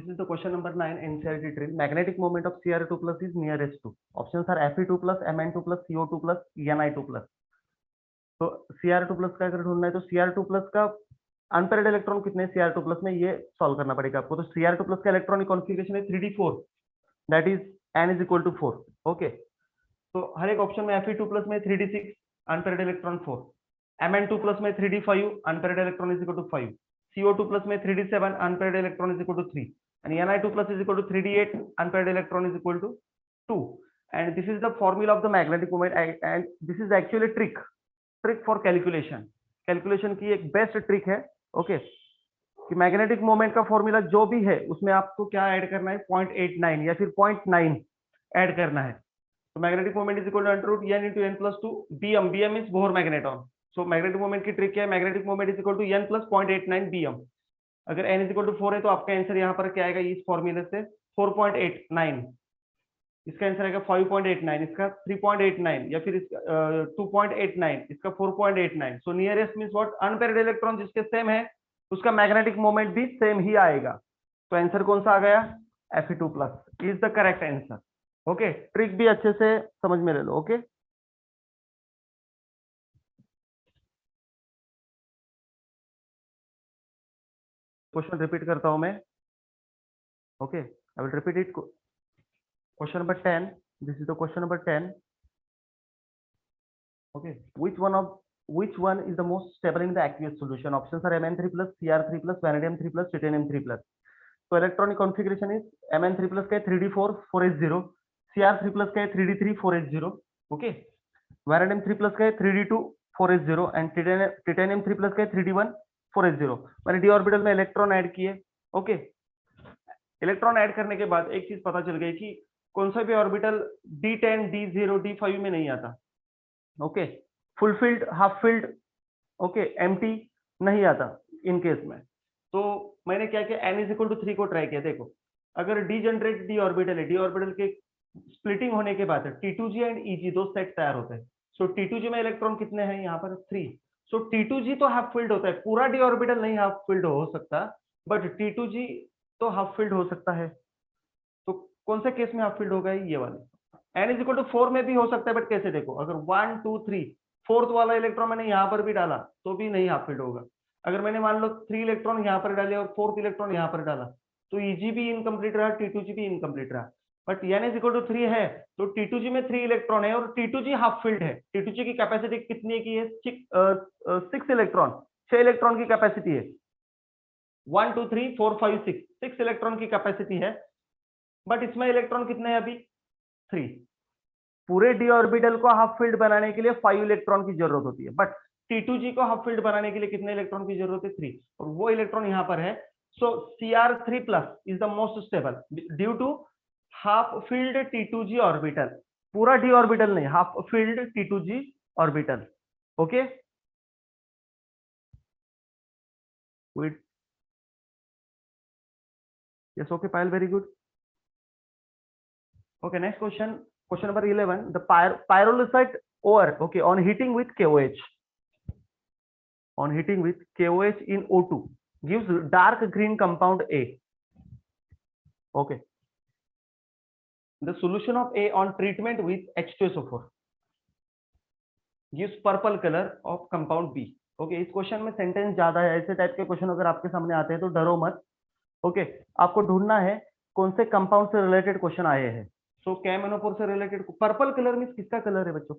this is the question number 9 NCERT drill. Magnetic moment of Cr2 plus is nearest to. Options are Fe2 plus, Mn2 plus, CO2 plus, Ni2 plus. तो Cr2 plus का अगर ढूंढना है तो Cr2 plus का unpaired electron कितने Cr2 plus में, ये सॉल्व करना पड़ेगा आपको। तो Cr2 plus का इलेक्ट्रॉनिक कॉन्फ़िगरेशन है 3d4, that is n is equal to 4। Okay, तो हर एक ऑप्शन में Fe2 plus में 3d6 unpaired electron 4, Mn2 plus में 3d5 unpaired electron is equal to 5, CO2 plus में 3d7 unpaired electron is equal to 3 and Ni2 plus is equal to 3d8 unpaired electron is equal to 2 and this is the formula of the magnetic moment and this is actually trick for calculation की एक best trick है। Okay, कि magnetic moment का formula जो भी है उसमें आपको क्या ऐड करना है 0.89 या फिर 0.9 ऐड करना है। तो magnetic moment is equal to under root n into n plus 2 bm, bm is Bohr magneton. So magnetic moment की ट्रिक क्या है, magnetic moment is equal to n plus 0.89 bm। अगर n इज इक्वल टू 4 है तो आपका answer यहाँ पर क्या आएगा, इस फॉर्मूले से 4.89, इसका आंसर आएगा 5.89, इसका 3.89 या फिर 2.89, इसका 4.89। So nearest means what, unpaired electron जिसके सेम है उसका मैग्नेटिक मोमेंट भी सेम ही आएगा। तो आंसर कौन सा आ गया, Fe2 plus is the correct answer. Okay, trick भी अच्छे से समझ में ले लो। ओके, क्वेश्चन रिपीट करता हूं मैं। Okay, I will repeat it. Question number 10, this is the question number 10। Okay, which one is the most stable in the aqueous solution? Options are Mn3 plus, Cr3 plus, vanadium 3 plus, titanium 3 plus. So electronic configuration is Mn3 plus का 3d4 4s0, Cr3 plus का 3d3 4s0, okay, vanadium 3 plus का 3d2 4s0 and titanium 3 plus का 3d1 4s0। मैंने D orbital में electron add किए। Okay, electron add करने के बाद एक चीज पता चल गई कि कौन सा भी ऑर्बिटल d10 d0 d5 में नहीं आता। Okay, fulfilled, half filled, okay, empty नहीं आता इन केस में। तो मैंने क्या किया, n इज इक्वल टू 3 को ट्राई किया। देखो, अगर डीजनरेट डी ऑर्बिटल है, डी ऑर्बिटल के स्प्लिटिंग होने के बाद T2g एंड Eg दो सेट तैयार होते हैं। सो T2g में इलेक्ट्रॉन कितने हैं यहाँ पर 3। सो T2g तो हाफ फिल्ड होता है, पूरा डी ऑर्बिटल नहीं हाफ फिल्ड हो सकता, बट T2g तो हाफ फिल्ड हो सकता है। तो कौन से केस में हाफ फिल्ड होगा, ये वाले। n इज इक्वल टू 4 में भी हो सकता है, बट कैसे, देखो, अगर 1 2 3 फोर्थ वाला इलेक्ट्रॉन मैंने यहाँ पर भी डाला तो भी नहीं हाफ फिल्ड होगा। अगर मैंने मान लो 3 इलेक्ट्रॉन यहाँ पर डाले और फोर्थ इलेक्ट्रॉन यहाँ पर डाला तो Eg भी इनकम्प्लीट रहा, T2g भी इनकम्प्लीट रहा। But n is equal to 3 है तो T2g में 3 इलेक्ट्रॉन है और T2g हाफ फिल्ड है। T2g की कैपेसिटी कितनी की है, 6 इलेक्ट्रॉन, 6 इलेक्ट्रॉन की कैपेसिटी है। 1 2 3 4 5 6 इलेक्ट्रॉन की कैपेसिटी है, बट इसमें इलेक्ट्रॉन कितने हैं अभी 3। पूरे डी ऑर्बिटल को हाफ फील्ड बनाने के लिए 5 इलेक्ट्रॉन की जरूरत होती है, बट T2g को हाफ फील्ड बनाने के लिए कितने इलेक्ट्रॉन की जरूरत है, 3, और वो इलेक्ट्रॉन यहाँ पर है। So Cr3 plus is the most stable due to half filled T2g orbital, पूरा डी ऑर्बिटल नहीं, half filled T2g orbital. Okay, with yes, okay Payal, very good. Okay, next question, question number 11, the pyrolusite ore, okay, on heating with KOH in O2 gives dark green compound A. Okay, the solution of A on treatment with H2SO4 gives purple color of compound B. Okay, इस question में sentence ज्यादा है, ऐसे type के question अगर आपके सामने आते हैं तो डरो मत। ओके, आपको ढूंढना है कौन से कंपाउंड से रिलेटेड क्वेश्चन आए हैं। सो KMnO4 से रिलेटेड पर्पल कलर मींस किसका कलर है बच्चों,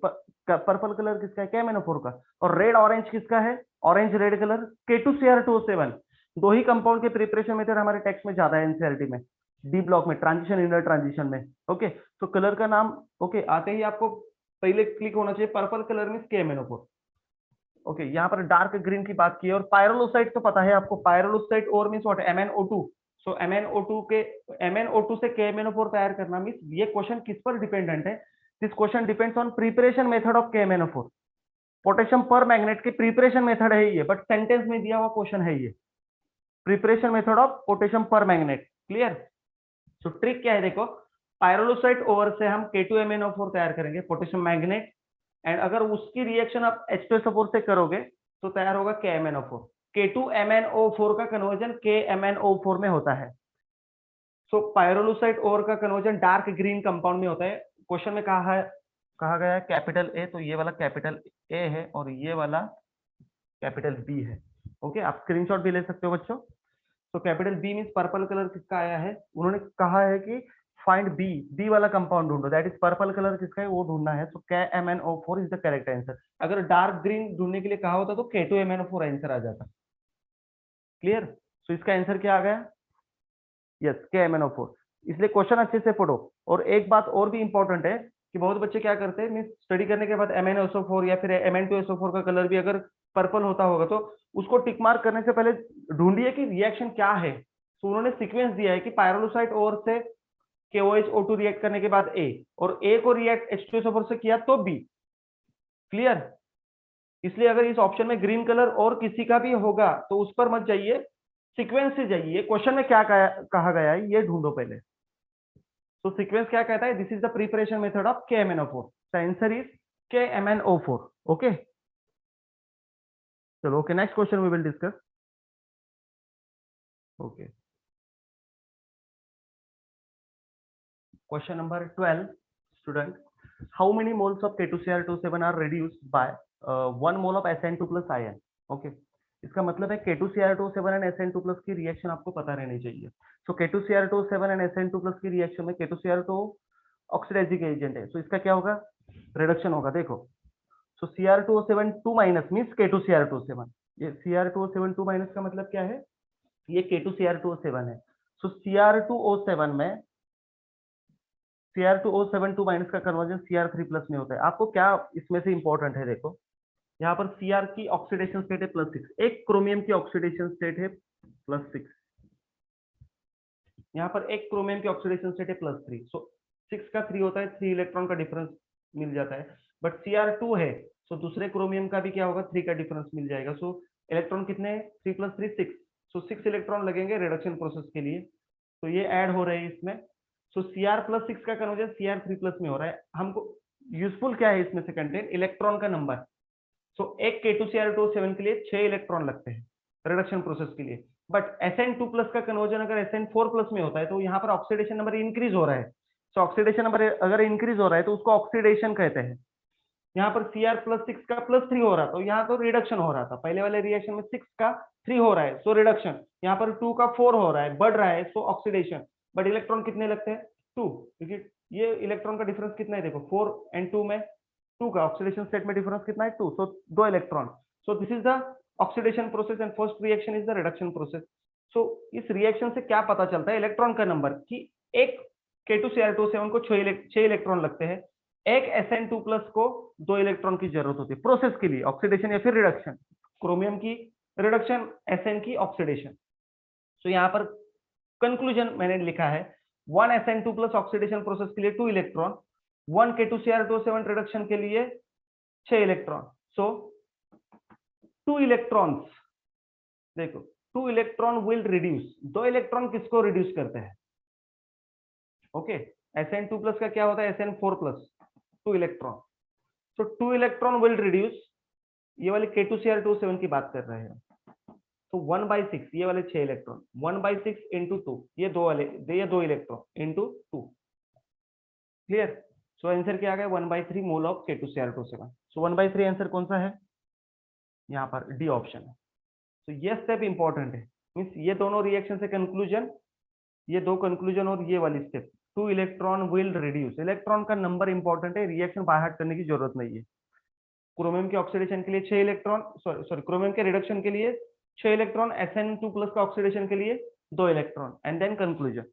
पर्पल कलर किसका है, KMnO4 का, और रेड ऑरेंज किसका है, ऑरेंज रेड कलर K2Cr2O7। दो ही कंपाउंड के प्रिपरेशन मेथड हमारे टेक्स्ट में ज्यादा है एनसीईआरटी में, डी ब्लॉक में, ट्रांजिशन, इनर ट्रांजिशन में। ओके, तो कलर का नाम, ओके, आते ही आपको पहले क्लिक होना चाहिए, purple colour means KMnO4। Okay, यहाँ पर डार्क ग्रीन की बात की है, और पायरोलोसाइट तो पता है आपको, पायरोलोसाइट और means what, MnO2। So MnO2 से KMnO4 तैयार करना मींस ये क्वेश्चन किस पर डिपेंडेंट है, this question depends on preparation method of KMnO4। Potassium पर मैग्नेट के प्रिपरेशन मेथड है ये, बट सेंटेंस में दिया हुआ क्वेश्चन है ये, प्रिपरेशन मेथड ऑफ पोटेशियम पर मैग्नेट। क्लियर? सो ट्रिक क्या है, देखो, पायरोलोसाइट ओवर से हम K2MnO4 तैयार करेंगे, पोटेशियम मैग्नेट, एंड अगर उसकी रिएक्शन आप H2SO4 से करोगे तो तैयार होगा KMnO4। K2MnO4 का कन्वर्जन KMnO4 में होता है। सो पायरोलुसाइट ओर का कन्वर्जन डार्क ग्रीन कंपाउंड में होता है। क्वेश्चन में कहा गया है कैपिटल ए, तो ये वाला कैपिटल ए है और ये वाला कैपिटल बी है। ओके, आप स्क्रीनशॉट भी ले सकते हो बच्चों। तो capital B means purple colour किसका आया है, उन्होंने कहा है कि फाइंड बी, बी वाला कंपाउंड ढूंढो, दैट इज पर्पल कलर किसका है वो ढूंढना है। So KMnO4 is the correct answer. अगर डार्क ग्रीन ढूंढने के लिए कहा होता तो K2MnO4 आंसर आ जाता। क्लियर? सो इसका आंसर क्या आ गया? Yes, KMnO4। इसलिए क्वेश्चन अच्छे से पढ़ो। और एक बात और भी इंपॉर्टेंट है कि बहुत बच्चे क्या करते हैं, मींस स्टडी करने के बाद MnSO4 या फिर Mn2SO4 का कलर भी अगर पर्पल होता होगा तो उसको टिक मार्क करने से पहले ढूंढिए कि रिएक्शन क्या है। तो उन्होंने सीक्वेंस दिया है कि पायरोलुसाइट ओर से KOH O2 रिएक्ट करने के बाद A, और A को रिएक्ट H2SO4 से किया तो B। क्लियर? इसलिए अगर इस ऑप्शन में ग्रीन कलर और किसी का भी होगा तो उस पर मत जाइए, सीक्वेंस से जाइए। क्वेश्चन में क्या कहा गया है ये ढूंढो पहले। तो सीक्वेंस क्या कहता है, this is the preparation method of KMnO4। The answer is KMnO4। Okay, चलो okay, next question we will discuss. Okay, question number 12 student, how many moles of K2Cr27 are reduced by 1 mole of SN2 plus ion। ओके, इसका मतलब है K2Cr27 and SN2 plus की reaction आपको पता रहनी चाहिए। सो K2Cr27 एंड SN2 प्लस की रिएक्शन में K2Cr2 ऑक्सीडाइजिंग एजेंट है, सो इसका क्या होगा, रिडक्शन होगा। देखो, सो Cr2O7 2 माइनस मीन्स K2Cr27, ये Cr2O7 2 माइनस का मतलब क्या है, ये K2Cr2O7 है। सो Cr2O7 में Cr2O7 2 माइनस का कन्वर्जन Cr3 प्लस में होता है। आपको क्या इसमें से इंपॉर्टेंट है, देखो यहाँ पर Cr की ऑक्सीडेशन स्टेट है +6, एक क्रोमियम की ऑक्सीडेशन स्टेट है +6, यहाँ पर एक क्रोमियम की ऑक्सीडेशन स्टेट है +3। सो 6 का 3 होता है, 3 इलेक्ट्रॉन का डिफरेंस मिल जाता है। बट Cr2 है, सो दूसरे क्रोमियम का भी क्या होगा, 3 का डिफरेंस मिल जाएगा। सो इलेक्ट्रॉन कितने, 3 + 3 6, सो 6 इलेक्ट्रॉन लगेंगे रिडक्शन प्रोसेस के लिए। तो ये ऐड हो रहे हैं इसमें। सो Cr+6 का कन्वर्जन Cr3 प्लस में हो रहा है। हमको यूजफुल क्या है इसमें से कंटेंट, इलेक्ट्रॉन का नंबर। सो एक K2Cr27 के लिए 6 इलेक्ट्रॉन लगते हैं रिडक्शन प्रोसेस के लिए। बट SN2 प्लस का कन्वर्जन अगर SN4 प्लस में होता है तो यहाँ पर ऑक्सीडेशन नंबर इंक्रीज हो रहा है। सो ऑक्सीडेशन नंबर अगर इंक्रीज हो रहा है तो उसको ऑक्सीडेशन कहते हैं। यहाँ पर Cr+6 का +3 हो रहा था, तो यहाँ तो रिडक्शन हो रहा था। पहले वाले रिएक्शन में 6 का 3 हो रहा है, सो रिडक्शन। यहाँ पर 2 का 4 हो रहा है, बढ़ रहा है, सो ऑक्सीडेशन। बट इलेक्ट्रॉन कितने लगते हैं, 2, क्योंकि ये इलेक्ट्रॉन का डिफरेंस कितना है, देखो 4 एंड 2 में 2 का ऑक्सीडेशन स्टेट में डिफरेंस कितना है, 2, so 2 electron. So this is the oxidation process and first reaction is the reduction process. So इस रिएक्शन से क्या पता चलता है, इलेक्ट्रॉन का नंबर, कि एक K2Cr27 को 6 इलेक्ट्रॉन लगते हैं, एक SN2 प्लस को 2 इलेक्ट्रॉन की जरूरत होती है प्रोसेस के लिए, ऑक्सीडेशन या फिर रिडक्शन, क्रोमियम की रिडक्शन, SN की ऑक्सीडेशन। सो यहाँ पर कंक्लूजन मैंने लिखा है, 1 SN2 प्लस ऑक्सीडेशन प्रोसेस के लिए 2 इलेक्ट्रॉन, 1 K2Cr27 रिडक्शन के लिए 6 इलेक्ट्रॉन। सो 2 इलेक्ट्रॉन्स, देखो 2 इलेक्ट्रॉन विल रिड्यूस, 2 इलेक्ट्रॉन किसको रिड्यूस करते हैं, ओके SN2 प्लस का क्या होता है, SN4 plus 2 electron. So 2 electron will reduce, ये वाले K2Cr27 की बात कर रहे हैं। तो 1/6 ये वाले 6 इलेक्ट्रॉन, 1/6 इंटू 2, ये 2 electron into 2। Clear? So answer क्या आ गया, 1/3 mole of K2Cr27। So 1/3 answer कौन सा है, यहाँ पर डी ऑप्शन है। तो ये स्टेप इंपॉर्टेंट है, मीन्स ये दोनों रिएक्शन से कंक्लूजन, ये दो कंक्लूजन और ये वाली step, 2 electron will reduce, electron का नंबर इंपॉर्टेंट है, रिएक्शन बाहर करने की जरूरत नहीं है। क्रोमियम के ऑक्सीडेशन के लिए 6 इलेक्ट्रॉन, सॉरी क्रोमियम के रिडक्शन के लिए 6 इलेक्ट्रॉन, SN2 प्लस का ऑक्सीडेशन के लिए 2 इलेक्ट्रॉन, एंड देन कंक्लूजन।